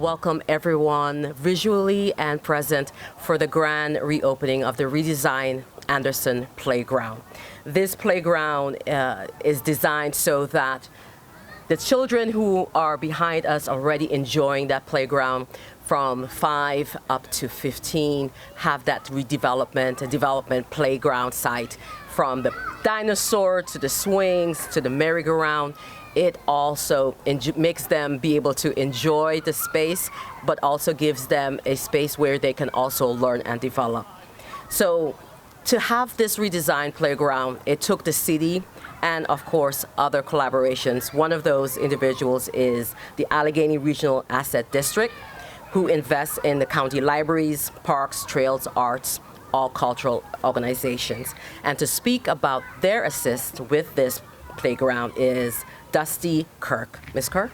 welcome everyone visually and present for the grand reopening of the redesigned Anderson Playground. This playground is designed so that the children who are behind us already enjoying that playground from 5 up to 15 have that redevelopment, a development playground site from the dinosaur to the swings to the merry-go-round. It also makes them be able to enjoy the space, but also gives them a space where they can also learn and develop. So to have this redesigned playground, it took the city and, of course, other collaborations. One of those individuals is the Allegheny Regional Asset District, who invests in the county libraries, parks, trails, arts, all cultural organizations. And to speak about their assist with this playground is Dusty Kirk. Ms. Kirk?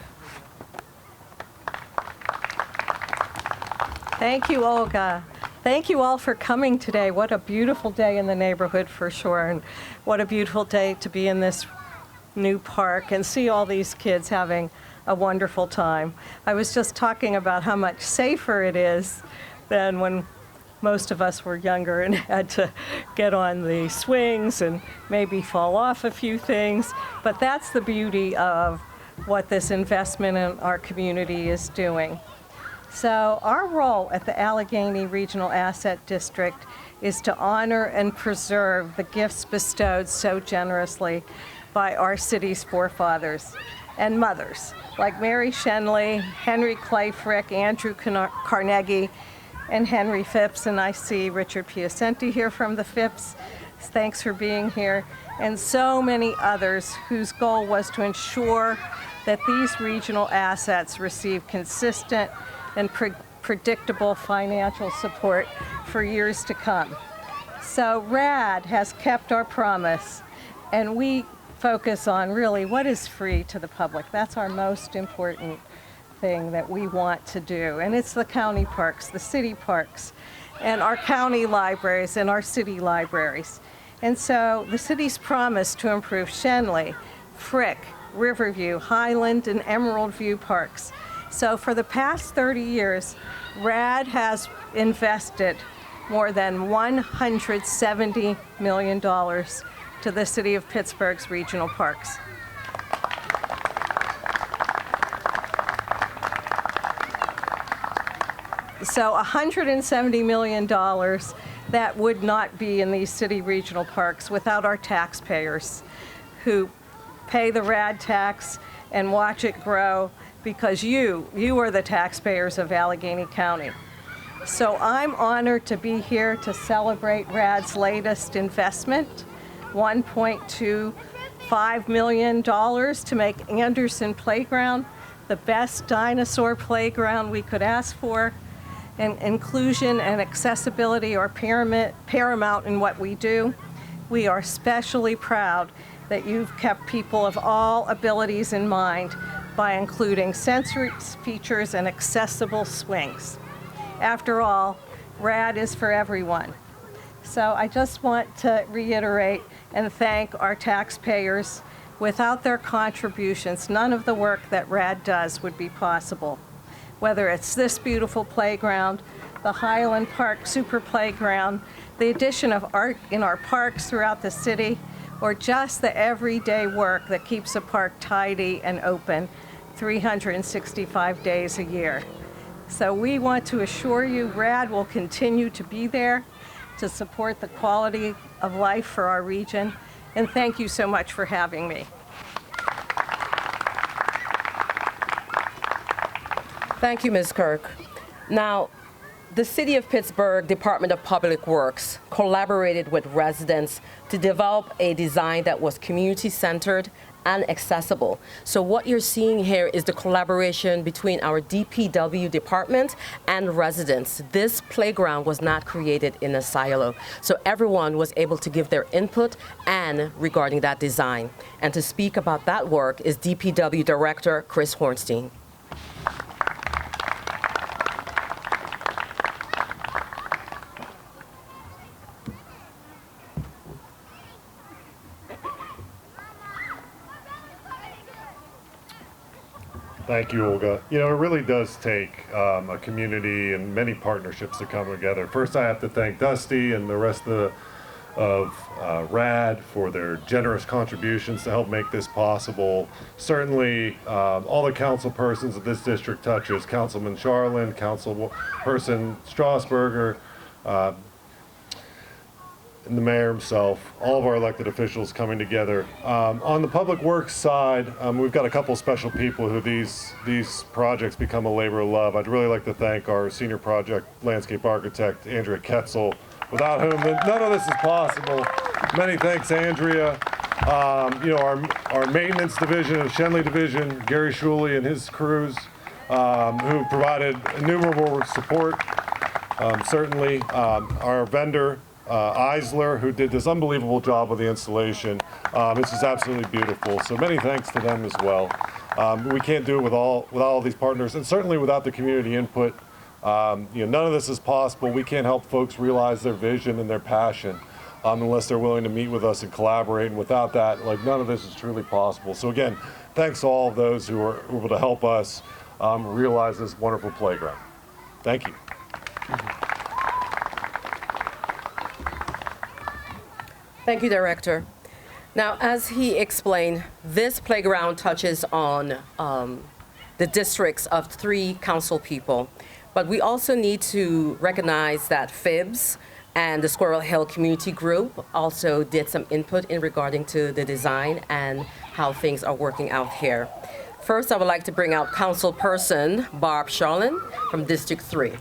Thank you, Olga. Thank you all for coming today. What a beautiful day in the neighborhood for sure, and what a beautiful day to be in this new park and see all these kids having a wonderful time. I was just talking about how much safer it is than when most of us were younger and had to get on the swings and maybe fall off a few things. But that's the beauty of what this investment in our community is doing. So our role at the Allegheny Regional Asset District is to honor and preserve the gifts bestowed so generously by our city's forefathers and mothers, like Mary Shenley, Henry Clay Frick, Andrew Carnegie, and Henry Phipps, and I see Richard Piacenti here from the Phipps. Thanks for being here. And so many others whose goal was to ensure that these regional assets receive consistent and predictable financial support for years to come. So RAD has kept our promise, and we focus on really what is free to the public. That's our most important thing that we want to do. And it's the county parks, the city parks, and our county libraries and our city libraries. And so the city's promise to improve Shenley, Frick, Riverview, Highland, and Emerald View parks. So for the past 30 years, RAD has invested more than $170 million to the City of Pittsburgh's regional parks. So $170 million that would not be in these city regional parks without our taxpayers who pay the RAD tax and watch it grow because you are the taxpayers of Allegheny County. So I'm honored to be here to celebrate RAD's latest investment, $1.25 million to make Anderson Playground the best dinosaur playground we could ask for. And inclusion and accessibility are paramount in what we do. We are especially proud that you've kept people of all abilities in mind by including sensory features and accessible swings. After all, RAD is for everyone. So I just want to reiterate and thank our taxpayers. Without their contributions, none of the work that RAD does would be possible. Whether it's this beautiful playground, the Highland Park Super Playground, the addition of art in our parks throughout the city, or just the everyday work that keeps the park tidy and open 365 days a year. So we want to assure you RAD will continue to be there to support the quality of life for our region, and thank you so much for having me. Thank you, Ms. Kirk. Now, the City of Pittsburgh Department of Public Works collaborated with residents to develop a design that was community-centered and accessible. So what you're seeing here is the collaboration between our DPW department and residents. This playground was not created in a silo, so everyone was able to give their input and regarding that design. And to speak about that work is DPW Director Chris Hornstein. Thank you, Olga. You know, it really does take a community and many partnerships to come together. First, I have to thank Dusty and the rest of RAD for their generous contributions to help make this possible. Certainly, all the council persons that this district touches, Councilman Charlin, Councilperson Strasburger, and the mayor himself, all of our elected officials coming together. On the public works side, we've got a couple special people who these projects become a labor of love. I'd really like to thank our senior project landscape architect, Andrea Ketzel, without whom none of this is possible. Many thanks, Andrea. You know, our maintenance division and Shenley division, Gary Shuley and his crews, who provided innumerable support. Certainly, our vendor, Eisler, who did this unbelievable job with the installation. This is absolutely beautiful. So many thanks to them as well. We can't do it without all these partners, and certainly without the community input. You know, none of this is possible. We can't help folks realize their vision and their passion unless they're willing to meet with us and collaborate. And without that, like, none of this is truly possible. So again, thanks to all of those who were able to help us realize this wonderful playground. Thank you. Thank you, Director. Now, as he explained, this playground touches on the districts of 3 council people, but we also need to recognize that FIBS and the Squirrel Hill Community Group also did some input in regarding to the design and how things are working out here. First, I would like to bring out Councilperson Barb Charlin from District 3.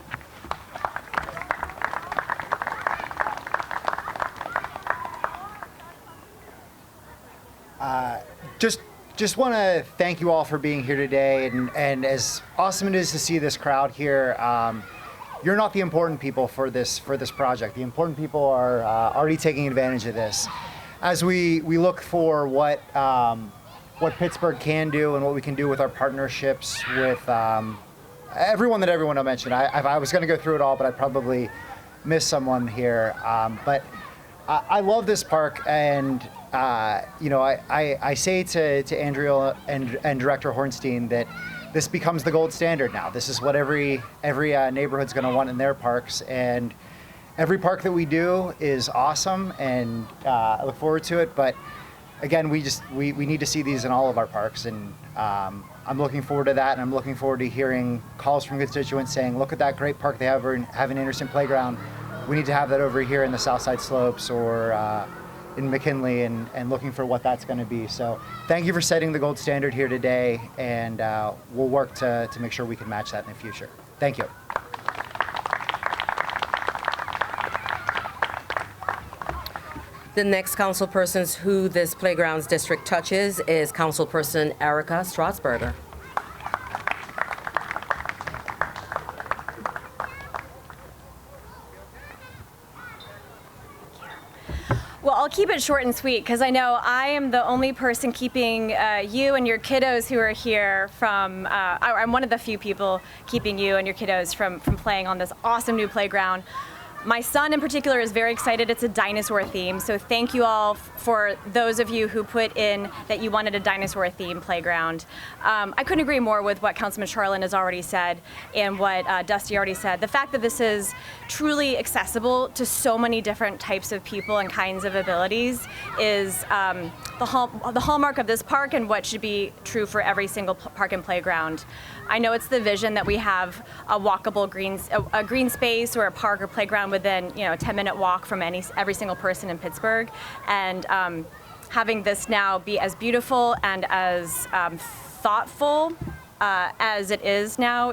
Just want to thank you all for being here today, and as awesome it is to see this crowd here, you're not the important people for this project. The important people are already taking advantage of this. As we look for what Pittsburgh can do and what we can do with our partnerships with everyone I mentioned. I was going to go through it all, but I'd probably miss someone here. But I love this park, and you know, I say to Andrea and Director Hornstein that this becomes the gold standard now. This is what every neighborhood's going to want in their parks, and every park that we do is awesome, and I look forward to it. But again, we need to see these in all of our parks, and I'm looking forward to that, and I'm looking forward to hearing calls from constituents saying, "Look at that great park they have an Anderson playground. We need to have that over here in the Southside Slopes or in McKinley," and looking for what that's going to be. So thank you for setting the gold standard here today, and we'll work to make sure we can match that in the future. Thank you. The next councilpersons who this playgrounds district touches is Councilperson Erica Strasburger. Well, I'll keep it short and sweet because I know I am the only person keeping you and your kiddos who are here from, I'm one of the few people keeping you and your kiddos from playing on this awesome new playground. My son in particular is very excited. It's a dinosaur theme, so thank you all for those of you who put in that you wanted a dinosaur theme playground. I couldn't agree more with what Councilman Charlin has already said and what Dusty already said. The fact that this is truly accessible to so many different types of people and kinds of abilities is the hallmark of this park and what should be true for every single park and playground. I know it's the vision that we have a walkable green space or a park or playground within, you know, a 10-minute walk from every single person in Pittsburgh, and having this now be as beautiful and as thoughtful as it is now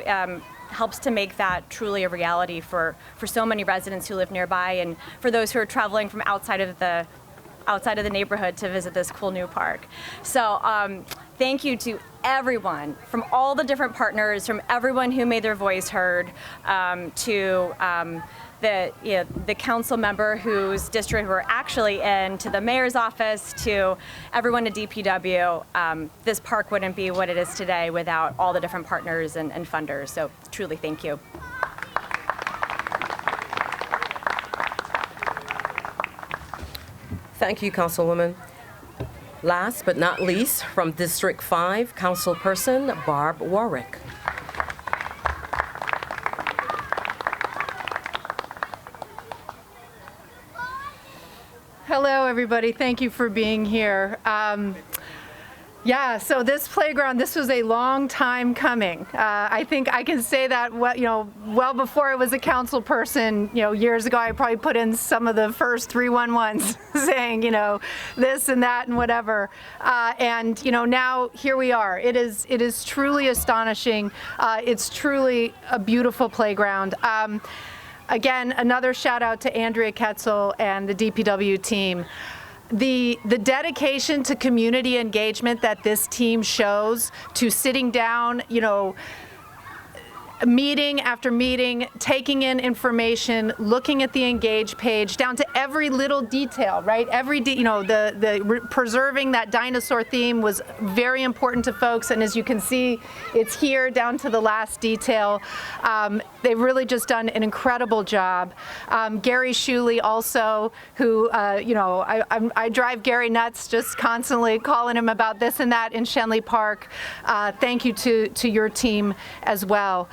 helps to make that truly a reality for so many residents who live nearby and for those who are traveling from outside of the neighborhood to visit this cool new park. So thank you to everyone, from all the different partners, from everyone who made their voice heard, to the council member whose district we're actually in, to the mayor's office, to everyone at DPW. This park wouldn't be what it is today without all the different partners and funders. So truly, thank you. Thank you, Councilwoman. Last but not least, from District 5, Councilperson Barb Warwick. Hello, everybody. Thank you for being here. Yeah, so this playground, this was a long time coming. I think I can say that, well before I was a council person, years ago, I probably put in some of the first 311s saying, this and that and whatever. And now here we are. It is truly astonishing. It's truly a beautiful playground. Again, another shout out to Andrea Ketzel and the DPW team. The dedication to community engagement that this team shows, to sitting down, meeting after meeting, taking in information, looking at the Engage page, down to every little detail, right? Preserving that dinosaur theme was very important to folks, and as you can see, it's here down to the last detail. They've really just done an incredible job. Gary Shuley also, who, I drive Gary nuts just constantly calling him about this and that in Shenley Park. Thank you to your team as well.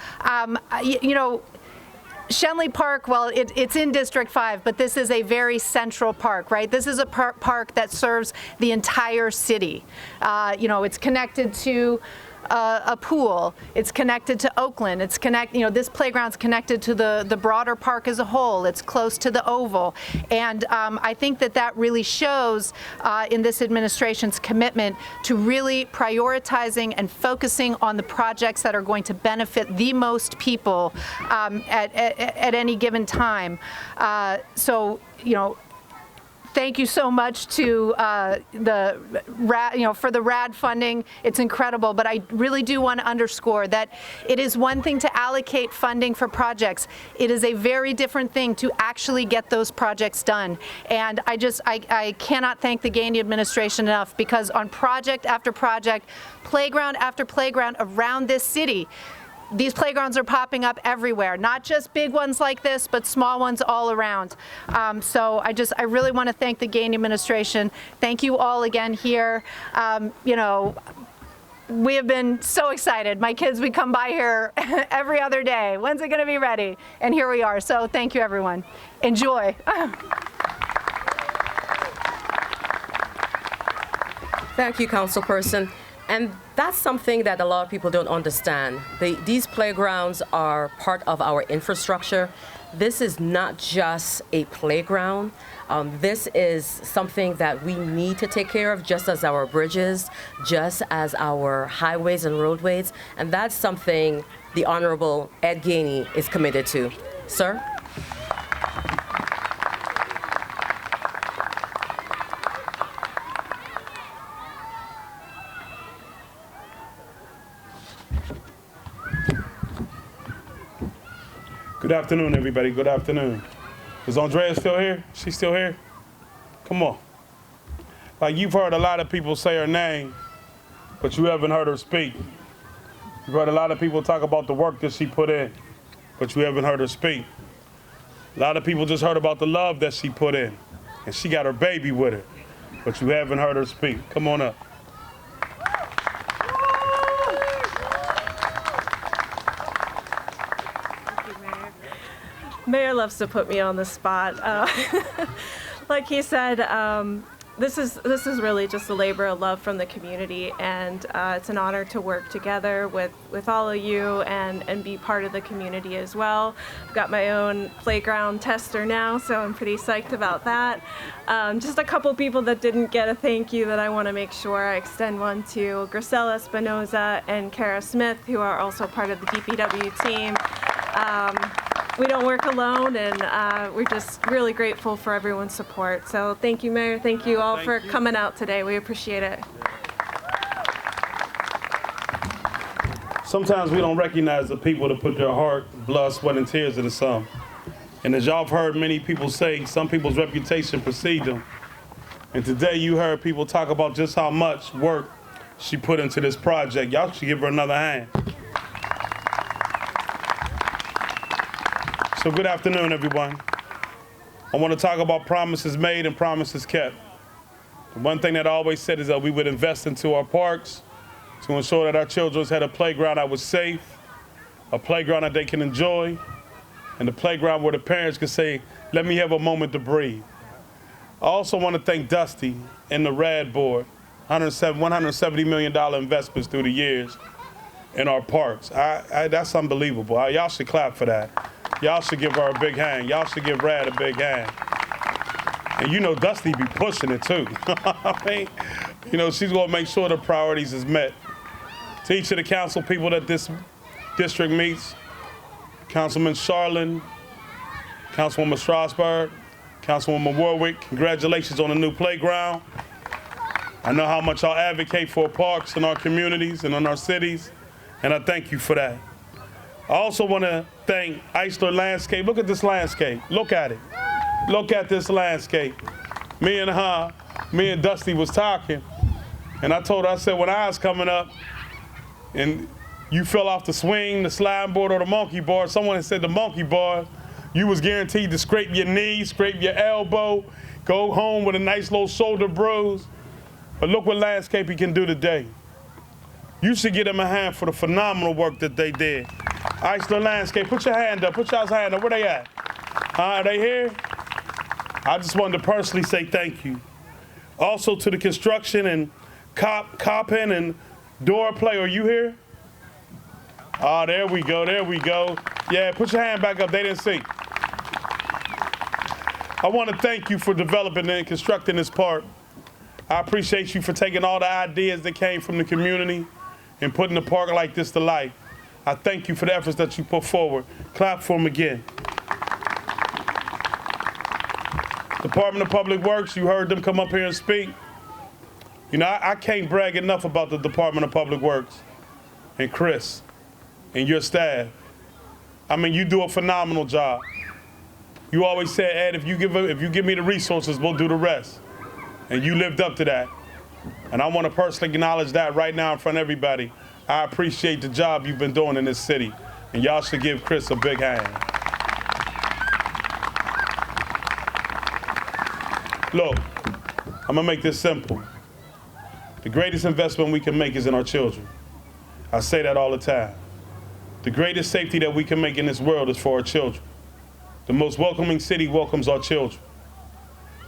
Shenley Park, well, it's in District 5, but this is a very central park, right? This is a park that serves the entire city. It's connected to a pool. It's connected to Oakland. It's this playground's connected to the broader park as a whole. It's close to the Oval. And I think that really shows in this administration's commitment to really prioritizing and focusing on the projects that are going to benefit the most people at any given time. Thank you so much to for the RAD funding. It's incredible, but I really do want to underscore that it is one thing to allocate funding for projects. It is a very different thing to actually get those projects done. And I cannot thank the Gainey administration enough, because on project after project, playground after playground around this city, these playgrounds are popping up everywhere, not just big ones like this, but small ones all around. So I really want to thank the Gainey administration. Thank you all again here. We have been so excited. My kids, we come by here every other day. When's it going to be ready? And here we are. So thank you, everyone. Enjoy. Thank you, Councilperson. And that's something that a lot of people don't understand. These playgrounds are part of our infrastructure. This is not just a playground. This is something that we need to take care of, just as our bridges, just as our highways and roadways. And that's something the Honorable Ed Gainey is committed to. Sir? Good afternoon, everybody. Good afternoon. Is Andrea still here? She's still here? Come on. Like, you've heard a lot of people say her name, but you haven't heard her speak. You've heard a lot of people talk about the work that she put in, but you haven't heard her speak. A lot of people just heard about the love that she put in, and she got her baby with her, but you haven't heard her speak. Come on up. Mayor loves to put me on the spot. Like he said, this is really just a labor of love from the community, and it's an honor to work together with all of you and be part of the community as well. I've got my own playground tester now, so I'm pretty psyched about that. Just a couple people that didn't get a thank you that I want to make sure I extend one to Grisela Espinoza and Kara Smith, who are also part of the DPW team. We don't work alone, and we're just really grateful for everyone's support. So thank you, Mayor. Thank you all for coming out today. We appreciate it. Sometimes we don't recognize the people that put their heart, blood, sweat, and tears into some. And as y'all have heard many people say, some people's reputation precedes them. And today you heard people talk about just how much work she put into this project. Y'all should give her another hand. So good afternoon, everyone. I want to talk about promises made and promises kept. The one thing that I always said is that we would invest into our parks to ensure that our children had a playground that was safe, a playground that they can enjoy, and a playground where the parents could say, let me have a moment to breathe. I also want to thank Dusty and the RAD board, $170 million investments through the years in our parks. That's unbelievable. Y'all should clap for that. Y'all should give her a big hand. Y'all should give RAD a big hand. And you know Dusty be pushing it too. I mean, you know, she's gonna make sure the priorities is met. To each of the council people that this district meets, Councilman Charlin, Councilwoman Strasburg, Councilwoman Warwick, congratulations on the new playground. I know how much y'all advocate for parks in our communities and in our cities, and I thank you for that. I also want to thank Eisler Landscape. Look at this landscape. Look at it. Look at this landscape. Me and Dusty was talking, and I told her, I said, when I was coming up and you fell off the swing, the sliding board, or the monkey bar, someone had said the monkey bar, you was guaranteed to scrape your knee, scrape your elbow, go home with a nice little shoulder bruise. But look what landscaping can do today. You should give them a hand for the phenomenal work that they did. Eisler Landscape, put your hand up, put y'all's hand up. Where they at? Are they here? I just wanted to personally say thank you. Also to the construction and copping and door play. Are you here? Oh, there we go, there we go. Yeah, put your hand back up, they didn't see. I want to thank you for developing and constructing this park. I appreciate you for taking all the ideas that came from the community and putting the park like this to life. I thank you for the efforts that you put forward. Clap for them again. Department of Public Works, you heard them come up here and speak. You know, I can't brag enough about the Department of Public Works and Chris and your staff. I mean, you do a phenomenal job. You always said, Ed, if you give me the resources, we'll do the rest. And you lived up to that. And I want to personally acknowledge that right now in front of everybody. I appreciate the job you've been doing in this city. And y'all should give Chris a big hand. Look, I'm gonna make this simple. The greatest investment we can make is in our children. I say that all the time. The greatest safety that we can make in this world is for our children. The most welcoming city welcomes our children.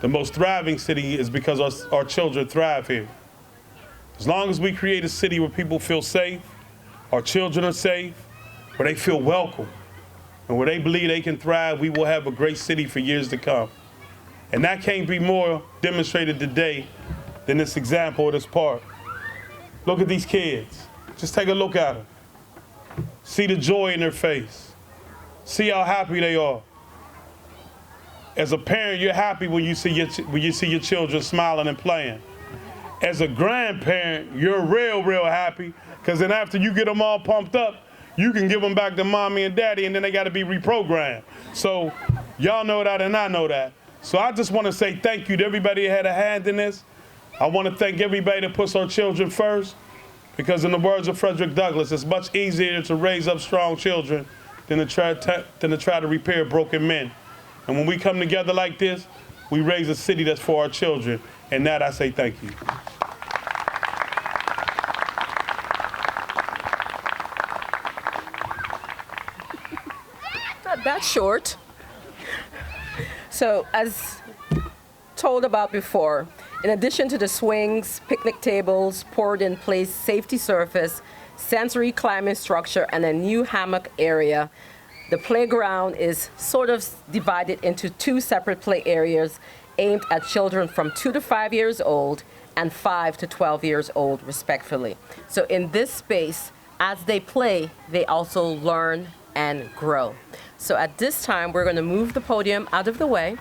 The most thriving city is because our children thrive here. As long as we create a city where people feel safe, our children are safe, where they feel welcome, and where they believe they can thrive, we will have a great city for years to come. And that can't be more demonstrated today than this example of this park. Look at these kids. Just take a look at them. See the joy in their face. See how happy they are. As a parent, you're happy when you see your children smiling and playing. As a grandparent, you're real happy, because then after you get them all pumped up, you can give them back to mommy and daddy, and then they got to be reprogrammed. So y'all know that and I know that. So I just want to say thank you to everybody that had a hand in this. I want to thank everybody that puts our children first, because in the words of Frederick Douglass, it's much easier to raise up strong children than to try to repair broken men. And when we come together like this, we raise a city that's for our children. And that I say thank you. Not that short. So as told about before, in addition to the swings, picnic tables, poured-in-place safety surface, sensory climbing structure, and a new hammock area, the playground is sort of divided into two separate play areas aimed at children from 2 to 5 years old and 5 to 12 years old, respectively. So in this space, as they play, they also learn and grow. So at this time, we're going to move the podium out of the way.